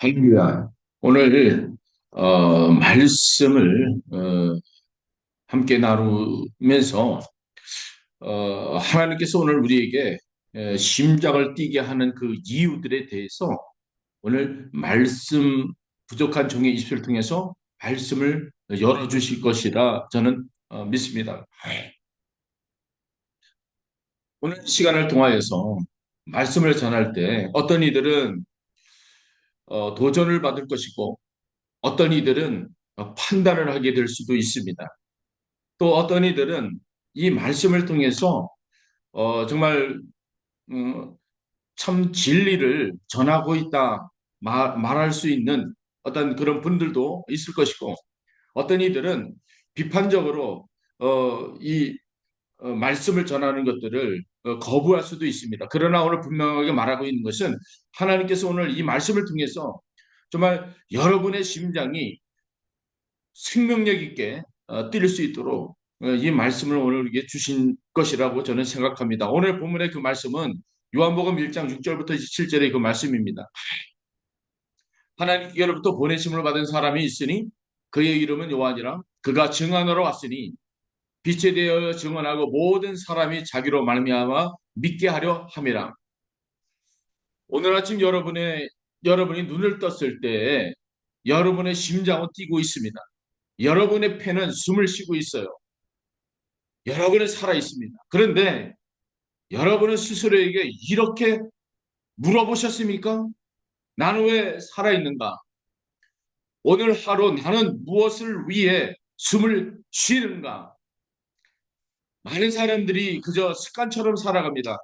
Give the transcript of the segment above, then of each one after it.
할렐루야. 오늘 말씀을 함께 나누면서 하나님께서 오늘 우리에게 심장을 뛰게 하는 그 이유들에 대해서 오늘 말씀 부족한 종의 입술을 통해서 말씀을 열어주실 것이라 저는 믿습니다. 오늘 시간을 통하여서 말씀을 전할 때 어떤 이들은 도전을 받을 것이고 어떤 이들은 판단을 하게 될 수도 있습니다. 또 어떤 이들은 이 말씀을 통해서 정말 음, 참 진리를 전하고 있다 말할 수 있는 어떤 그런 분들도 있을 것이고 어떤 이들은 비판적으로 이 말씀을 전하는 것들을 거부할 수도 있습니다. 그러나 오늘 분명하게 말하고 있는 것은 하나님께서 오늘 이 말씀을 통해서 정말 여러분의 심장이 생명력 있게 뛸 수 있도록 이 말씀을 오늘 우리에게 주신 것이라고 저는 생각합니다. 오늘 본문의 그 말씀은 요한복음 1장 6절부터 7절의 그 말씀입니다. 하나님께로부터 보내심을 받은 사람이 있으니 그의 이름은 요한이라. 그가 증언하러 왔으니 빛에 대하여 증언하고 모든 사람이 자기로 말미암아 믿게 하려 함이라. 오늘 아침 여러분이 눈을 떴을 때 여러분의 심장은 뛰고 있습니다. 여러분의 폐는 숨을 쉬고 있어요. 여러분은 살아 있습니다. 그런데 여러분은 스스로에게 이렇게 물어보셨습니까? 나는 왜 살아 있는가? 오늘 하루 나는 무엇을 위해 숨을 쉬는가? 많은 사람들이 그저 습관처럼 살아갑니다.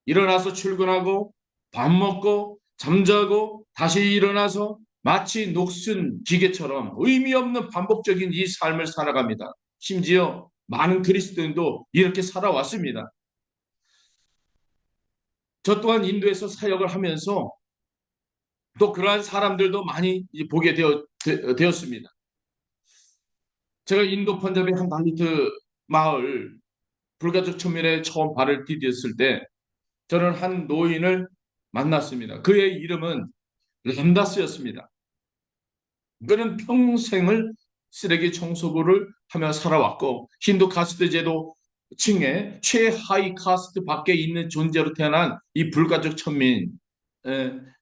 일어나서 출근하고 밥 먹고 잠자고 다시 일어나서 마치 녹슨 기계처럼 의미 없는 반복적인 이 삶을 살아갑니다. 심지어 많은 그리스도인도 이렇게 살아왔습니다. 저 또한 인도에서 사역을 하면서 또 그러한 사람들도 많이 보게 되었습니다. 제가 인도 펀잡의 한 달리트 마을 불가족 천민에 처음 발을 디뎠을 때 저는 한 노인을 만났습니다. 그의 이름은 람다스였습니다. 그는 평생을 쓰레기 청소부를 하며 살아왔고 힌두 카스트 제도 층의 최하위 카스트 밖에 있는 존재로 태어난 이 불가족 천민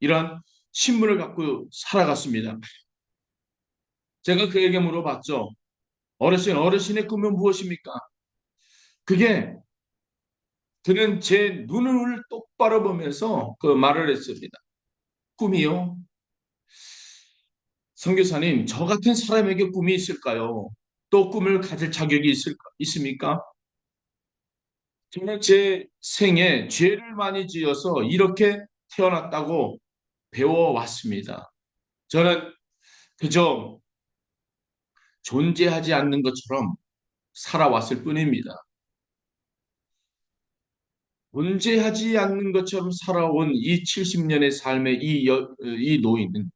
이런 신분을 갖고 살아갔습니다. 제가 그에게 물어봤죠. 어르신의 꿈은 무엇입니까? 그게 그는 제 눈을 똑바로 보면서 그 말을 했습니다. 꿈이요? 선교사님, 저 같은 사람에게 꿈이 있을까요? 또 꿈을 가질 자격이 있습니까? 저는 제 생에 죄를 많이 지어서 이렇게 태어났다고 배워왔습니다. 저는 그저 존재하지 않는 것처럼 살아왔을 뿐입니다. 존재하지 않는 것처럼 살아온 이 70년의 삶의 이 노인은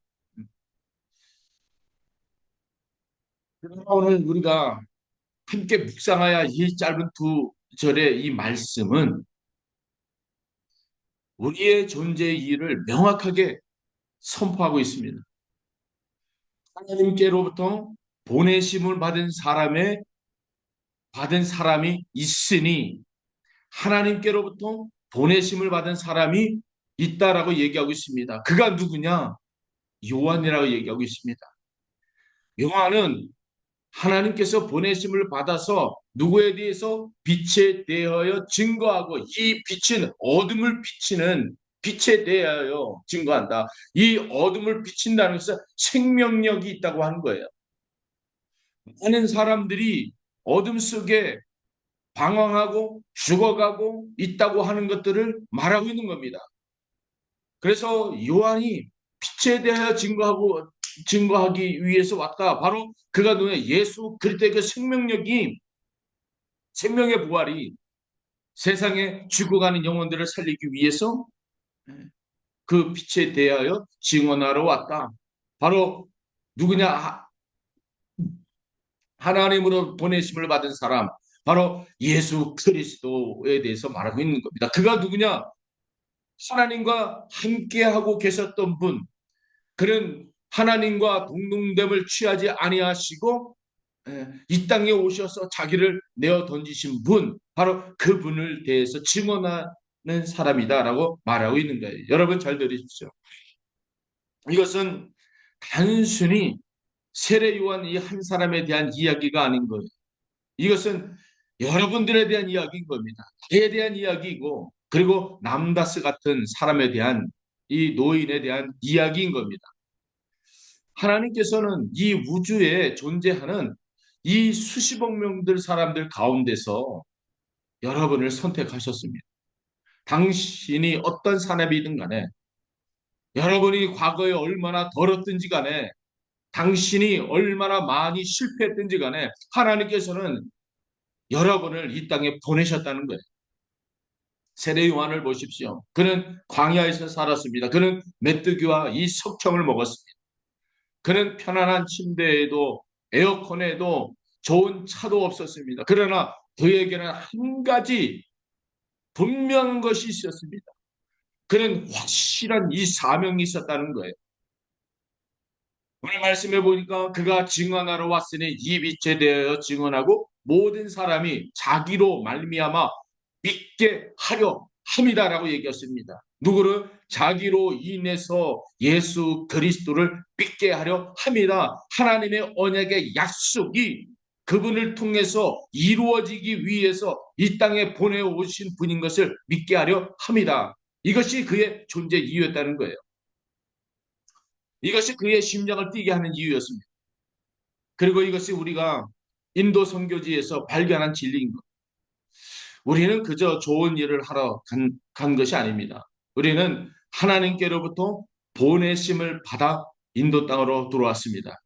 오늘 우리가 함께 묵상해야 이 짧은 두 절의 이 말씀은 우리의 존재의 이유를 명확하게 선포하고 있습니다. 하나님께로부터 보내심을 받은 사람이 있으니 하나님께로부터 보내심을 받은 사람이 있다라고 얘기하고 있습니다. 그가 누구냐? 요한이라고 얘기하고 있습니다. 요한은 하나님께서 보내심을 받아서 누구에 대해서 빛에 대하여 증거하고 이 빛은 어둠을 비치는 빛에 대하여 증거한다. 이 어둠을 비친다는 것은 생명력이 있다고 하는 거예요. 많은 사람들이 어둠 속에 방황하고 죽어가고 있다고 하는 것들을 말하고 있는 겁니다. 그래서 요한이 빛에 대하여 증거하기 위해서 왔다. 바로 그가 눈에 예수 그리스도의 그 생명의 부활이 세상에 죽어가는 영혼들을 살리기 위해서 그 빛에 대하여 증언하러 왔다. 바로 누구냐? 하나님으로 보내심을 받은 사람, 바로 예수 그리스도에 대해서 말하고 있는 겁니다. 그가 누구냐? 하나님과 함께하고 계셨던 분, 그는 하나님과 동등됨을 취하지 아니하시고 이 땅에 오셔서 자기를 내어 던지신 분, 바로 그분을 대해서 증언하는 사람이다라고 말하고 있는 거예요. 여러분 잘 들으십시오. 이것은 단순히 세례 요한 이 한 사람에 대한 이야기가 아닌 거예요. 이것은 여러분들에 대한 이야기인 겁니다. 나에 대한 이야기이고, 그리고 남다스 같은 사람에 대한, 이 노인에 대한 이야기인 겁니다. 하나님께서는 이 우주에 존재하는 이 수십억 명들 사람들 가운데서 여러분을 선택하셨습니다. 당신이 어떤 사람이든 간에, 여러분이 과거에 얼마나 더럽든지 간에, 당신이 얼마나 많이 실패했든지 간에 하나님께서는 여러분을 이 땅에 보내셨다는 거예요. 세례 요한을 보십시오. 그는 광야에서 살았습니다. 그는 메뚜기와 이 석청을 먹었습니다. 그는 편안한 침대에도 에어컨에도 좋은 차도 없었습니다. 그러나 그에게는 한 가지 분명한 것이 있었습니다. 그는 확실한 이 사명이 있었다는 거예요. 오늘 말씀해 보니까 그가 증언하러 왔으니 이 빛에 대하여 증언하고 모든 사람이 자기로 말미암아 믿게 하려 함이다라고 얘기했습니다. 누구를? 자기로 인해서 예수 그리스도를 믿게 하려 함이다. 하나님의 언약의 약속이 그분을 통해서 이루어지기 위해서 이 땅에 보내오신 분인 것을 믿게 하려 함이다. 이것이 그의 존재 이유였다는 거예요. 이것이 그의 심장을 뛰게 하는 이유였습니다. 그리고 이것이 우리가 인도 선교지에서 발견한 진리인 것. 우리는 그저 좋은 일을 하러 간 것이 아닙니다. 우리는 하나님께로부터 보내심을 받아 인도 땅으로 들어왔습니다.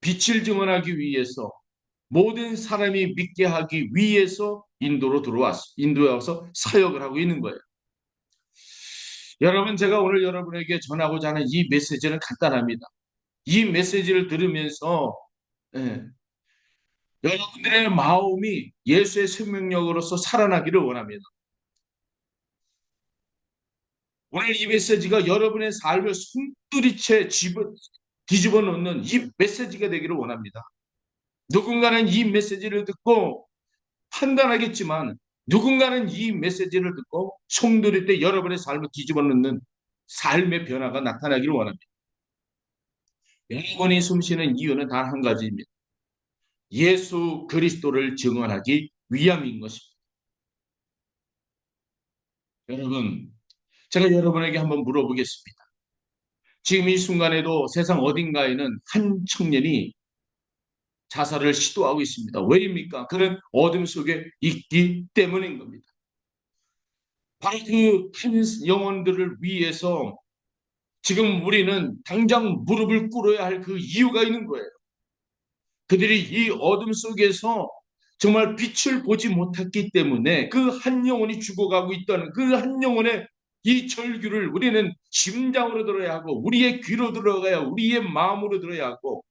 빛을 증언하기 위해서, 모든 사람이 믿게 하기 위해서 인도에 와서 사역을 하고 있는 거예요. 여러분, 제가 오늘 여러분에게 전하고자 하는 이 메시지는 간단합니다. 이 메시지를 들으면서 예, 여러분들의 마음이 예수의 생명력으로서 살아나기를 원합니다. 오늘 이 메시지가 여러분의 삶을 송두리째 뒤집어 놓는 이 메시지가 되기를 원합니다. 누군가는 이 메시지를 듣고 판단하겠지만, 누군가는 이 메시지를 듣고 송두리 때 여러분의 삶을 뒤집어 놓는 삶의 변화가 나타나기를 원합니다. 영원히 숨쉬는 이유는 단 한 가지입니다. 예수 그리스도를 증언하기 위함인 것입니다. 여러분, 제가 여러분에게 한번 물어보겠습니다. 지금 이 순간에도 세상 어딘가에는 한 청년이 자살을 시도하고 있습니다. 왜입니까? 그는 어둠 속에 있기 때문인 겁니다. 바로 그 한 영혼들을 위해서 지금 우리는 당장 무릎을 꿇어야 할 그 이유가 있는 거예요. 그들이 이 어둠 속에서 정말 빛을 보지 못했기 때문에 그 한 영혼이 죽어가고 있다는 그 한 영혼의 이 절규를 우리는 심장으로 들어야 하고, 우리의 귀로 들어가야, 우리의 마음으로 들어야 하고,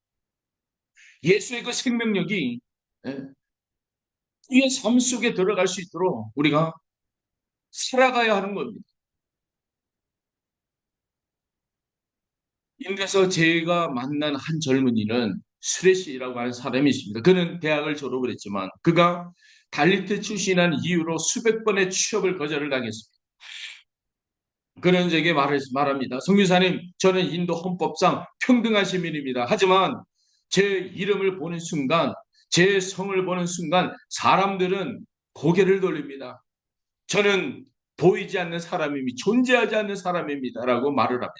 예수의 그 생명력이 우리의 삶 속에 들어갈 수 있도록 우리가 살아가야 하는 겁니다. 인도에서 제가 만난 한 젊은이는 수레시라고 하는 사람이 있습니다. 그는 대학을 졸업을 했지만 그가 달리트 출신한 이유로 수백 번의 취업을 거절을 당했습니다. 그는 제게 말합니다. 성교사님, 저는 인도 헌법상 평등한 시민입니다. 하지만 제 이름을 보는 순간, 제 성을 보는 순간 사람들은 고개를 돌립니다. 저는 보이지 않는 사람입니다. 존재하지 않는 사람입니다라고 말을 합니다.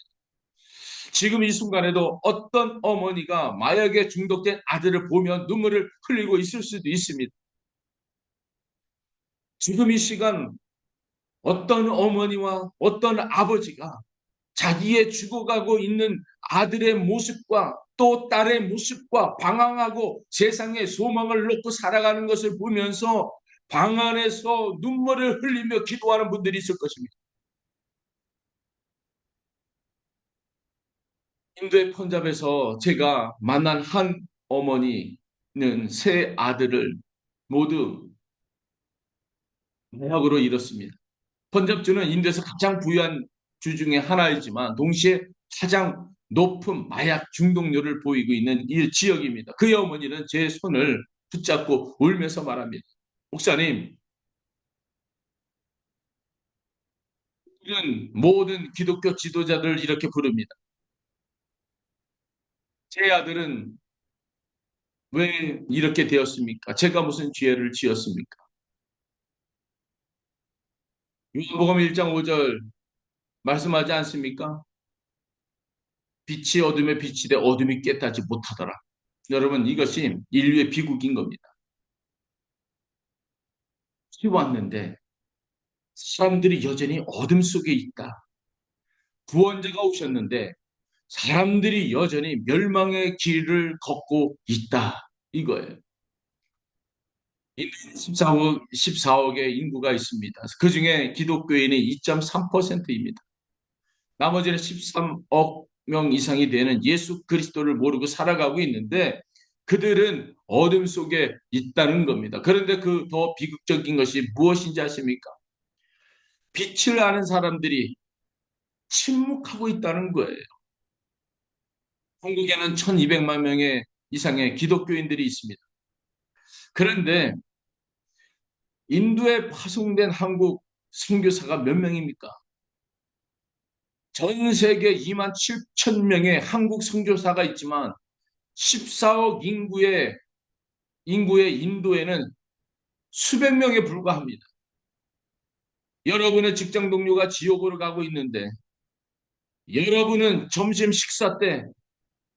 지금 이 순간에도 어떤 어머니가 마약에 중독된 아들을 보며 눈물을 흘리고 있을 수도 있습니다. 지금 이 시간 어떤 어머니와 어떤 아버지가 자기의 죽어가고 있는 아들의 모습과 또 딸의 모습과 방황하고 세상에 소망을 놓고 살아가는 것을 보면서 방 안에서 눈물을 흘리며 기도하는 분들이 있을 것입니다. 인도의 펀잡에서 제가 만난 한 어머니는 세 아들을 모두 매학으로 잃었습니다. 펀잡주는 인도에서 가장 부유한 주 중에 하나이지만 동시에 가장 높은 마약 중독률을 보이고 있는 이 지역입니다. 그의 어머니는 제 손을 붙잡고 울면서 말합니다. 목사님, 우리는 모든 기독교 지도자들 이렇게 부릅니다. 제 아들은 왜 이렇게 되었습니까? 제가 무슨 죄를 지었습니까? 요한복음 1장 5절 말씀하지 않습니까? 빛이 어둠에 비치되 어둠이 깨닫지 못하더라. 여러분, 이것이 인류의 비극인 겁니다. 비 왔는데 사람들이 여전히 어둠 속에 있다. 구원자가 오셨는데 사람들이 여전히 멸망의 길을 걷고 있다. 이거예요. 인도에 14억의 인구가 있습니다. 그 중에 기독교인이 2.3%입니다. 나머지는 13억 명 이상이 되는 예수 그리스도를 모르고 살아가고 있는데 그들은 어둠 속에 있다는 겁니다. 그런데 그 더 비극적인 것이 무엇인지 아십니까? 빛을 아는 사람들이 침묵하고 있다는 거예요. 한국에는 1200만 명의 이상의 기독교인들이 있습니다. 그런데 인도에 파송된 한국 선교사가 몇 명입니까? 전 세계 2만 7천 명의 한국 선교사가 있지만 14억 인구의 인도에는 수백 명에 불과합니다. 여러분의 직장 동료가 지옥으로 가고 있는데 여러분은 점심 식사 때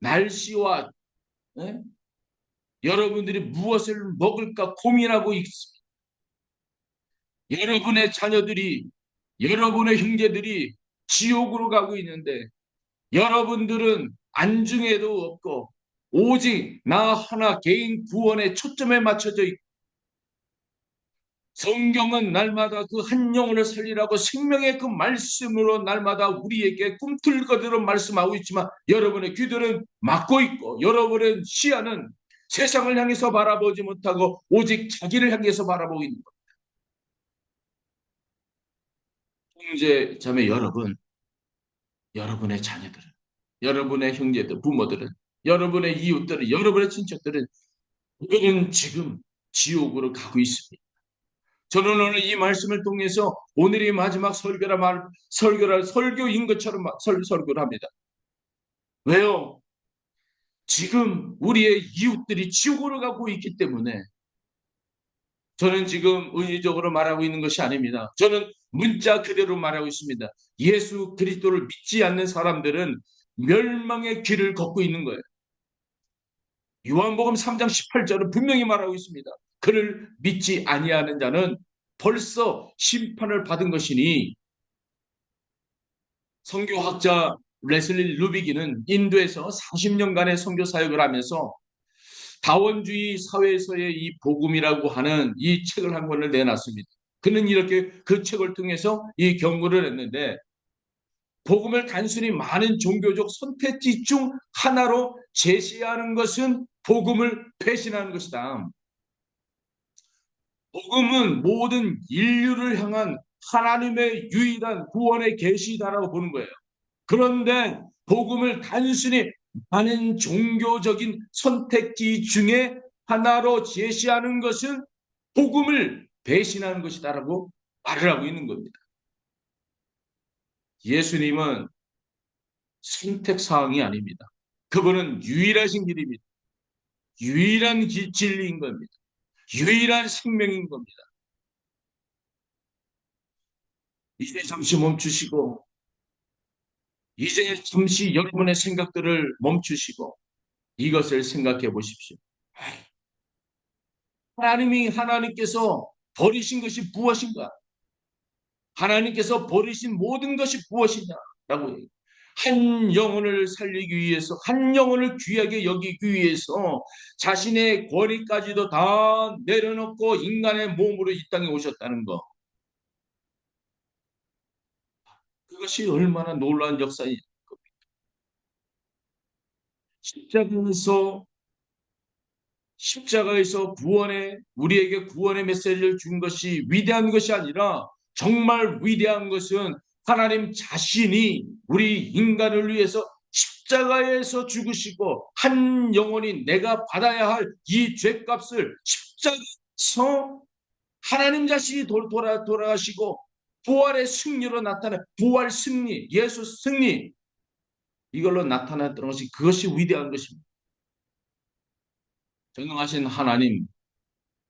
날씨와 예? 여러분들이 무엇을 먹을까 고민하고 있습니다. 여러분의 자녀들이 여러분의 형제들이 지옥으로 가고 있는데 여러분들은 안중에도 없고 오직 나 하나 개인 구원에 초점에 맞춰져 있고 성경은 날마다 그 한 영혼을 살리라고 생명의 그 말씀으로 날마다 우리에게 꿈틀거리로 말씀하고 있지만 여러분의 귀들은 막고 있고 여러분의 시야는 세상을 향해서 바라보지 못하고 오직 자기를 향해서 바라보고 있는 것. 형제 자매 여러분, 여러분의 자녀들은, 여러분의 형제들, 부모들은, 여러분의 이웃들은, 여러분의 친척들은 우리는 지금 지옥으로 가고 있습니다. 저는 오늘 이 말씀을 통해서 오늘이 마지막 설교인 것처럼 설교를 합니다. 왜요? 지금 우리의 이웃들이 지옥으로 가고 있기 때문에 저는 지금 의의적으로 말하고 있는 것이 아닙니다. 저는 문자 그대로 말하고 있습니다. 예수 그리스도를 믿지 않는 사람들은 멸망의 길을 걷고 있는 거예요. 요한복음 3장 18절은 분명히 말하고 있습니다. 그를 믿지 아니하는 자는 벌써 심판을 받은 것이니 선교학자 레슬리 루비기는 인도에서 40년간의 선교 사역을 하면서 다원주의 사회에서의 이 복음이라고 하는 이 책을 한 권을 내놨습니다. 그는 이렇게 그 책을 통해서 이 경고를 했는데 복음을 단순히 많은 종교적 선택지 중 하나로 제시하는 것은 복음을 배신하는 것이다. 복음은 모든 인류를 향한 하나님의 유일한 구원의 계시다라고 보는 거예요. 그런데 복음을 단순히 많은 종교적인 선택지 중에 하나로 제시하는 것은 복음을 배신하는 것이다라고 말을 하고 있는 겁니다. 예수님은 선택사항이 아닙니다. 그분은 유일하신 길입니다. 유일한 진리인 겁니다. 유일한 생명인 겁니다. 이제 잠시 멈추시고 이제 잠시 여러분의 생각들을 멈추시고 이것을 생각해 보십시오. 하나님께서 버리신 것이 무엇인가? 하나님께서 버리신 모든 것이 무엇이냐라고 해요. 한 영혼을 살리기 위해서, 한 영혼을 귀하게 여기기 위해서 자신의 권위까지도 다 내려놓고 인간의 몸으로 이 땅에 오셨다는 것. 그것이 얼마나 놀라운 역사인 겁니까? 십자가에서 우리에게 구원의 메시지를 준 것이 위대한 것이 아니라 정말 위대한 것은 하나님 자신이 우리 인간을 위해서 십자가에서 죽으시고 한 영혼이 내가 받아야 할 이 죄값을 십자가에서 하나님 자신이 돌아가시고 부활의 승리로 나타낸 부활 승리, 예수 승리 이걸로 나타났던 것이 그것이 위대한 것입니다. 전능하신 하나님,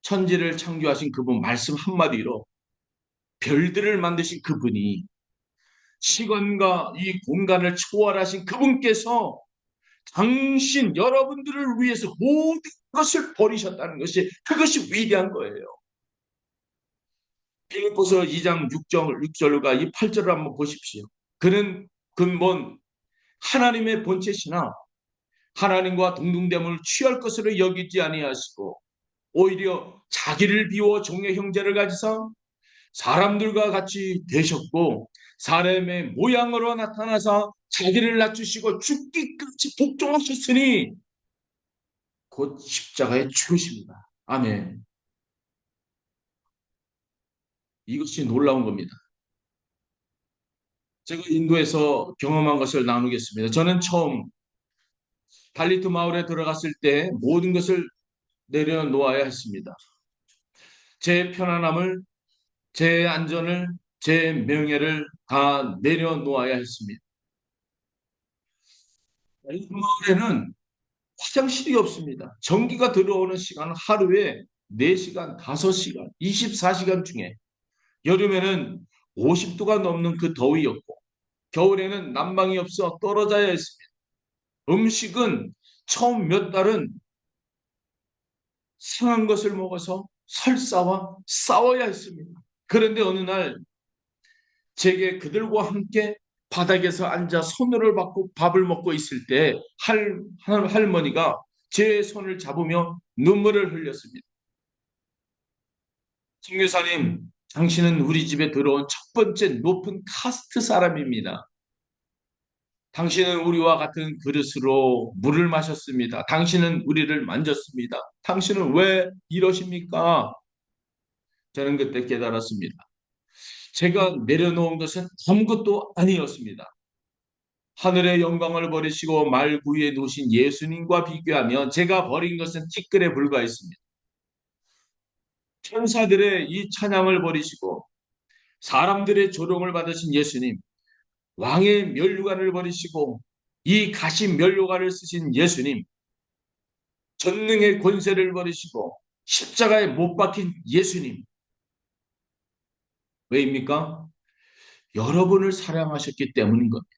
천지를 창조하신 그분 말씀 한마디로 별들을 만드신 그분이 시간과 이 공간을 초월하신 그분께서 당신 여러분들을 위해서 모든 것을 버리셨다는 것이 그것이 위대한 거예요. 빌립보서 2장 6절과 이 8절을 한번 보십시오. 그는 근본 하나님의 본체시나 하나님과 동등됨을 취할 것으로 여기지 아니하시고 오히려 자기를 비워 종의 형제를 가지사 사람들과 같이 되셨고 사람의 모양으로 나타나서 자기를 낮추시고 죽기까지 복종하셨으니 곧 십자가에 죽으십니다. 아멘. 이것이 놀라운 겁니다. 제가 인도에서 경험한 것을 나누겠습니다. 저는 처음 달리트 마을에 들어갔을 때 모든 것을 내려놓아야 했습니다. 제 편안함을, 제 안전을, 제 명예를 다 내려놓아야 했습니다. 달리트 마을에는 화장실이 없습니다. 전기가 들어오는 시간은 하루에 4시간, 5시간, 24시간 중에 여름에는 50도가 넘는 그 더위였고 겨울에는 난방이 없어 떨어져야 했습니다. 음식은 처음 몇 달은 상한 것을 먹어서 설사와 싸워야 했습니다. 그런데 어느 날 제게 그들과 함께 바닥에서 앉아 손을 받고 밥을 먹고 있을 때 할머니가 제 손을 잡으며 눈물을 흘렸습니다. 선교사님, 당신은 우리 집에 들어온 첫 번째 높은 카스트 사람입니다. 당신은 우리와 같은 그릇으로 물을 마셨습니다. 당신은 우리를 만졌습니다. 당신은 왜 이러십니까? 저는 그때 깨달았습니다. 제가 내려놓은 것은 아무것도 아니었습니다. 하늘의 영광을 버리시고 말 위에 놓으신 예수님과 비교하면 제가 버린 것은 티끌에 불과했습니다. 천사들의 이 찬양을 버리시고 사람들의 조롱을 받으신 예수님, 왕의 면류관을 버리시고 이 가신 면류관을 쓰신 예수님, 전능의 권세를 버리시고 십자가에 못 박힌 예수님. 왜입니까? 여러분을 사랑하셨기 때문인 겁니다.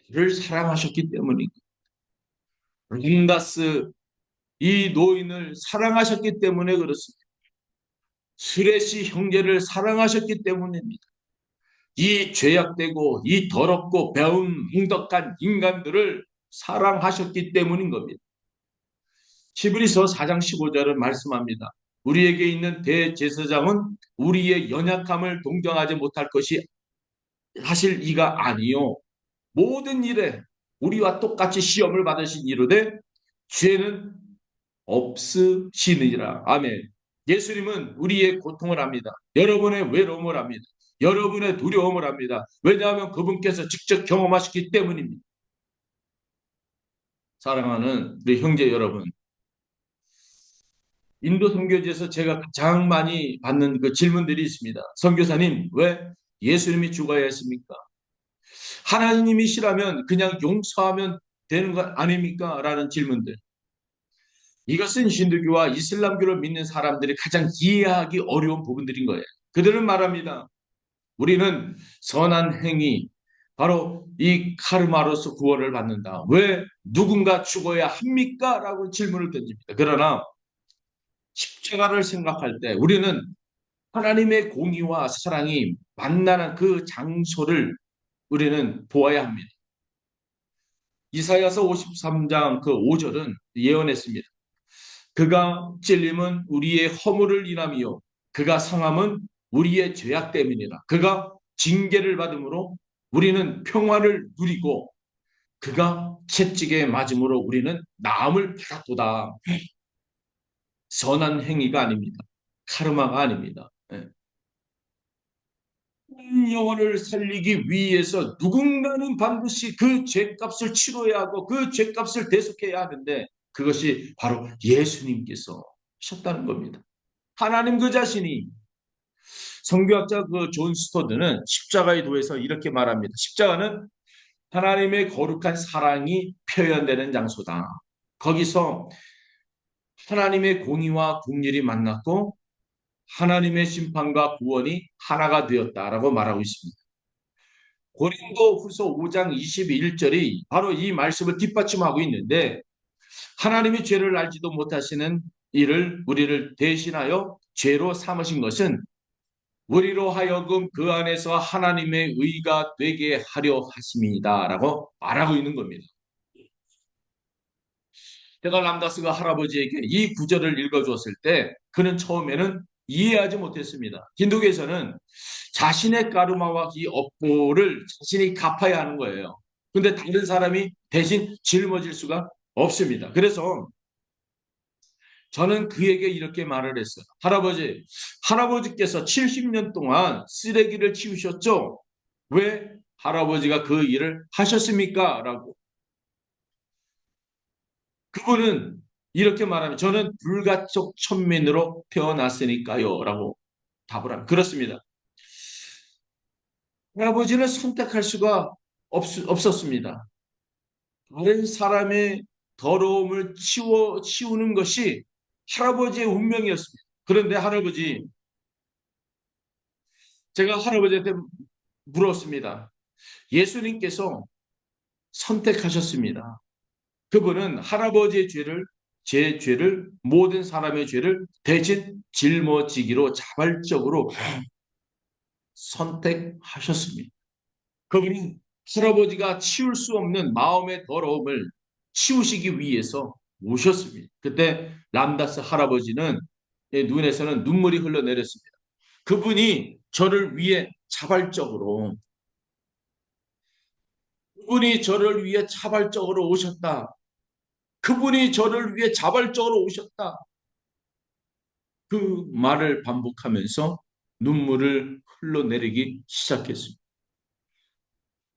저를 사랑하셨기 때문인 겁니다. 룬다스 이 노인을 사랑하셨기 때문에 그렇습니다. 수레시 형제를 사랑하셨기 때문입니다. 이 죄악되고 이 더럽고 배운 뭉덕한 인간들을 사랑하셨기 때문인 겁니다. 히브리서 4장 15절은 말씀합니다. 우리에게 있는 대제사장은 우리의 연약함을 동정하지 못할 것이 사실 이가 아니요. 모든 일에 우리와 똑같이 시험을 받으신 이로되 죄는 없으시느니라. 아멘. 예수님은 우리의 고통을 합니다. 여러분의 외로움을 합니다. 여러분의 두려움을 합니다. 왜냐하면 그분께서 직접 경험하셨기 때문입니다. 사랑하는 우리 형제 여러분, 인도 선교지에서 제가 가장 많이 받는 그 질문들이 있습니다. 선교사님, 왜 예수님이 죽어야 했습니까? 하나님이시라면 그냥 용서하면 되는 것 아닙니까? 라는 질문들. 이것은 힌두교와 이슬람교를 믿는 사람들이 가장 이해하기 어려운 부분들인 거예요. 그들은 말합니다. 우리는 선한 행위, 바로 이 카르마로서 구원을 받는다. 왜 누군가 죽어야 합니까? 라고 질문을 던집니다. 그러나 십자가를 생각할 때 우리는 하나님의 공의와 사랑이 만나는 그 장소를 우리는 보아야 합니다. 이사야서 53장 그 5절은 예언했습니다. 그가 찔림은 우리의 허물을 인함이요 그가 상함은 우리의 죄악 때문이라. 그가 징계를 받음으로 우리는 평화를 누리고 그가 채찍에 맞음으로 우리는 나음을 받았도다. 선한 행위가 아닙니다. 카르마가 아닙니다. 네. 영혼을 살리기 위해서 누군가는 반드시 그 죄값을 치러야 하고 그 죄값을 대속해야 하는데 그것이 바로 예수님께서 하셨다는 겁니다. 하나님 그 자신이 성교학자 그 존 스토드는 십자가에 도해서 이렇게 말합니다. 십자가는 하나님의 거룩한 사랑이 표현되는 장소다. 거기서 하나님의 공의와 공률이 만났고 하나님의 심판과 구원이 하나가 되었다라고 말하고 있습니다. 고린도 후서 5장 21절이 바로 이 말씀을 뒷받침하고 있는데 하나님이 죄를 알지도 못하시는 이를 우리를 대신하여 죄로 삼으신 것은 우리로 하여금 그 안에서 하나님의 의가 되게 하려 하심이다라고 말하고 있는 겁니다. 제가 람다스가 할아버지에게 이 구절을 읽어주었을 때 그는 처음에는 이해하지 못했습니다. 힌두교에서는 자신의 까르마와 이 업보를 자신이 갚아야 하는 거예요. 근데 다른 사람이 대신 짊어질 수가 없습니다. 그래서 저는 그에게 이렇게 말을 했어요. 할아버지께서 70년 동안 쓰레기를 치우셨죠? 왜 할아버지가 그 일을 하셨습니까? 라고. 그분은 이렇게 말하면 저는 불가촉 천민으로 태어났으니까요. 라고 답을 합니다. 그렇습니다. 할아버지는 선택할 수가 없었습니다. 다른 사람의 더러움을 치우는 것이 할아버지의 운명이었습니다. 그런데 제가 할아버지한테 물었습니다. 예수님께서 선택하셨습니다. 그분은 할아버지의 죄를, 제 죄를, 모든 사람의 죄를 대신 짊어지기로 자발적으로 선택하셨습니다. 그분은 할아버지가 치울 수 없는 마음의 더러움을 치우시기 위해서 오셨습니다. 그때 람다스 할아버지는 눈에서는 눈물이 흘러내렸습니다. 그분이 저를 위해 자발적으로 그분이 저를 위해 자발적으로 오셨다. 그분이 저를 위해 자발적으로 오셨다. 그 말을 반복하면서 눈물을 흘러내리기 시작했습니다.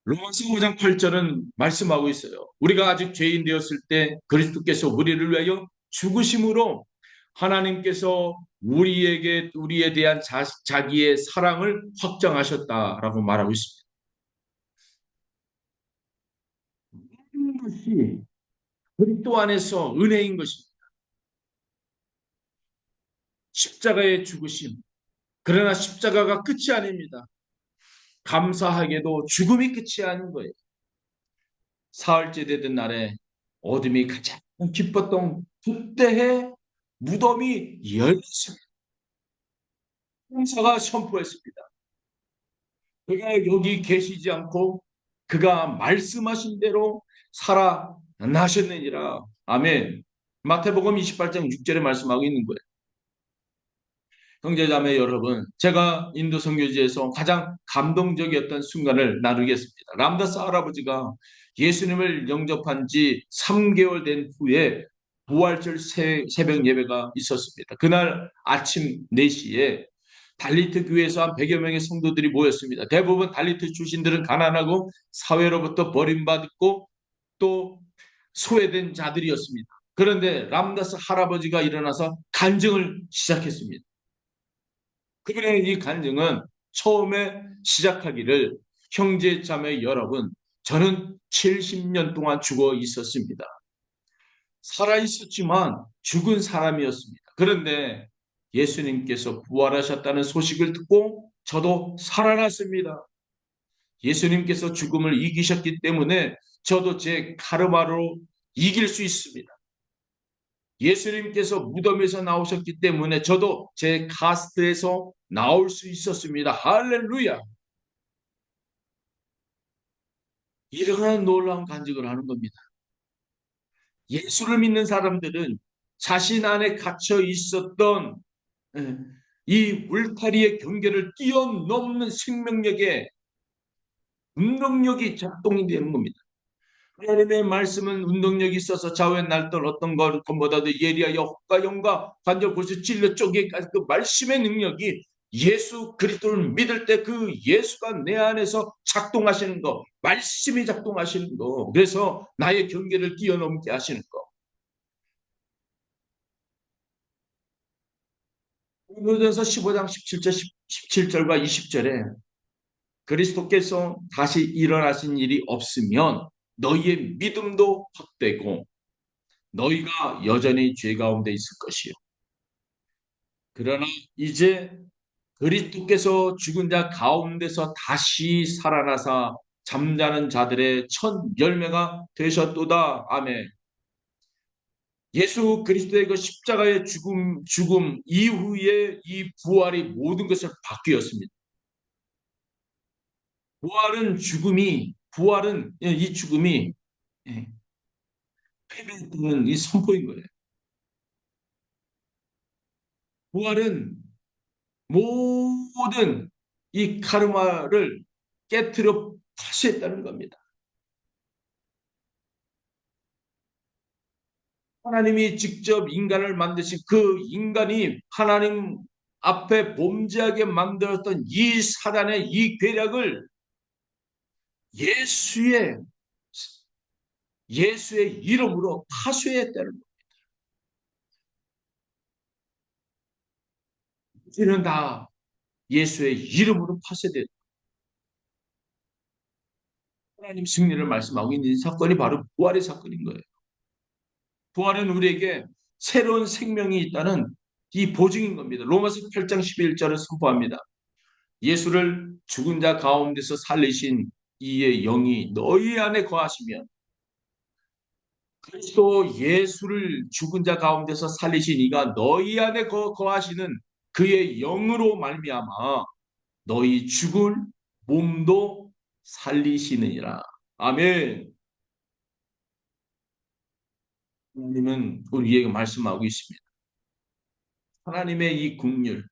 로마서 5장 8절은 말씀하고 있어요. 우리가 아직 죄인 되었을 때 그리스도께서 우리를 위하여 죽으심으로 하나님께서 우리에 대한 자기의 사랑을 확정하셨다라고 말하고 있습니다. 이것이 그리스도 안에서 은혜인 것입니다. 십자가의 죽으심. 그러나 십자가가 끝이 아닙니다. 감사하게도 죽음이 끝이 아닌 거예요. 사흘째 되던 날에 어둠이 가장 깊었던 그때에 무덤이 열렸습니다. 형사가 선포했습니다. 그가 여기 계시지 않고 그가 말씀하신 대로 살아나셨느니라. 아멘. 마태복음 28장 6절에 말씀하고 있는 거예요. 형제자매 여러분, 제가 인도 선교지에서 가장 감동적이었던 순간을 나누겠습니다. 람다스 할아버지가 예수님을 영접한 지 3개월 된 후에 부활절 새벽 예배가 있었습니다. 그날 아침 4시에 달리트 교회에서 한 100여 명의 성도들이 모였습니다. 대부분 달리트 출신들은 가난하고 사회로부터 버림받고 또 소외된 자들이었습니다. 그런데 람다스 할아버지가 일어나서 간증을 시작했습니다. 그분의 이 간증은 처음에 시작하기를 형제 자매 여러분, 저는 70년 동안 죽어 있었습니다. 살아 있었지만 죽은 사람이었습니다. 그런데 예수님께서 부활하셨다는 소식을 듣고 저도 살아났습니다. 예수님께서 죽음을 이기셨기 때문에 저도 제 카르마로 이길 수 있습니다. 예수님께서 무덤에서 나오셨기 때문에 저도 제 카스트에서 나올 수 있었습니다. 할렐루야. 이러한 놀라운 간증을 하는 겁니다. 예수를 믿는 사람들은 자신 안에 갇혀 있었던 이 울타리의 경계를 뛰어넘는 생명력의 운동력이 작동이 되는 겁니다. 하나님의 말씀은 운동력이 있어서 좌우에 날던 어떤 것보다도 예리하여 혹과 영과 관절 골수 찔러 쪼개까지 그 말씀의 능력이 예수 그리스도를 믿을 때 그 예수가 내 안에서 작동하시는 거, 말씀이 작동하시는 거, 그래서 나의 경계를 뛰어넘게 하시는 거. 고린도전서 15장 17절, 17절과 20절에 그리스도께서 다시 일어나신 일이 없으면 너희의 믿음도 헛되고 너희가 여전히 죄 가운데 있을 것이요. 그러나 이제 그리스도께서 죽은 자 가운데서 다시 살아나사 잠자는 자들의 첫 열매가 되셨도다. 아멘. 예수 그리스도의 그 십자가의 죽음 이후에 이 부활이 모든 것을 바뀌었습니다. 부활은 이 죽음이 패배했다는 이 선포인 거예요. 부활은 모든 이 카르마를 깨뜨려 파쇄했다는 겁니다. 하나님이 직접 인간을 만드신 그 인간이 하나님 앞에 범죄하게 만들었던 이 사단의 이 괴력을 예수의 예수의 이름으로 파쇄했다는 거예요. 이는 다 예수의 이름으로 파쇄됐다. 하나님 승리를 말씀하고 있는 이 사건이 바로 부활의 사건인 거예요. 부활은 우리에게 새로운 생명이 있다는 이 보증인 겁니다. 로마서 8장 11절을 선포합니다. 예수를 죽은 자 가운데서 살리신 이의 영이 너희 안에 거하시면 그리스도 예수를 죽은 자 가운데서 살리신 이가 너희 안에 거하시는 그의 영으로 말미암아 너희 죽을 몸도 살리시느니라. 아멘. 하나님은 우리에게 말씀하고 있습니다. 하나님의 이 국률,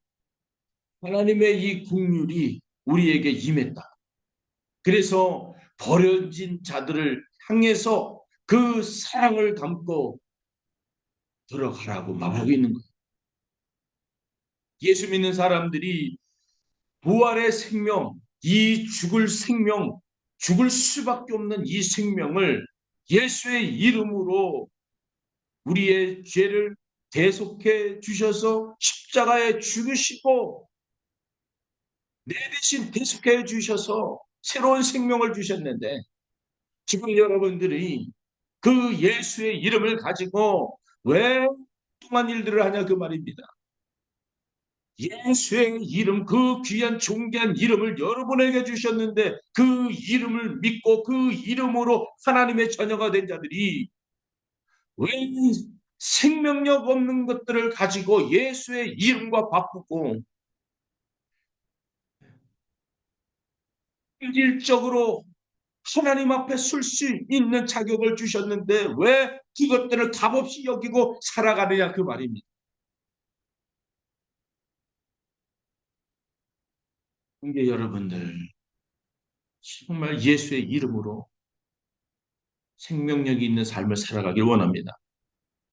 하나님의 이 국률이 우리에게 임했다. 그래서 버려진 자들을 향해서 그 사랑을 담고 들어가라고 말하고 있는 거예요. 예수 믿는 사람들이 부활의 생명, 이 죽을 생명, 죽을 수밖에 없는 이 생명을 예수의 이름으로 우리의 죄를 대속해 주셔서 십자가에 죽으시고 내 대신 대속해 주셔서 새로운 생명을 주셨는데 지금 여러분들이 그 예수의 이름을 가지고 왜 뚱한 일들을 하냐 그 말입니다. 예수의 이름, 그 귀한 존귀한 이름을 여러분에게 주셨는데 그 이름을 믿고 그 이름으로 하나님의 자녀가 된 자들이 왜 생명력 없는 것들을 가지고 예수의 이름과 바꾸고 실질적으로 하나님 앞에 설 수 있는 자격을 주셨는데 왜 그것들을 값없이 여기고 살아가느냐 그 말입니다. 이게 여러분들 정말 예수의 이름으로 생명력이 있는 삶을 살아가길 원합니다.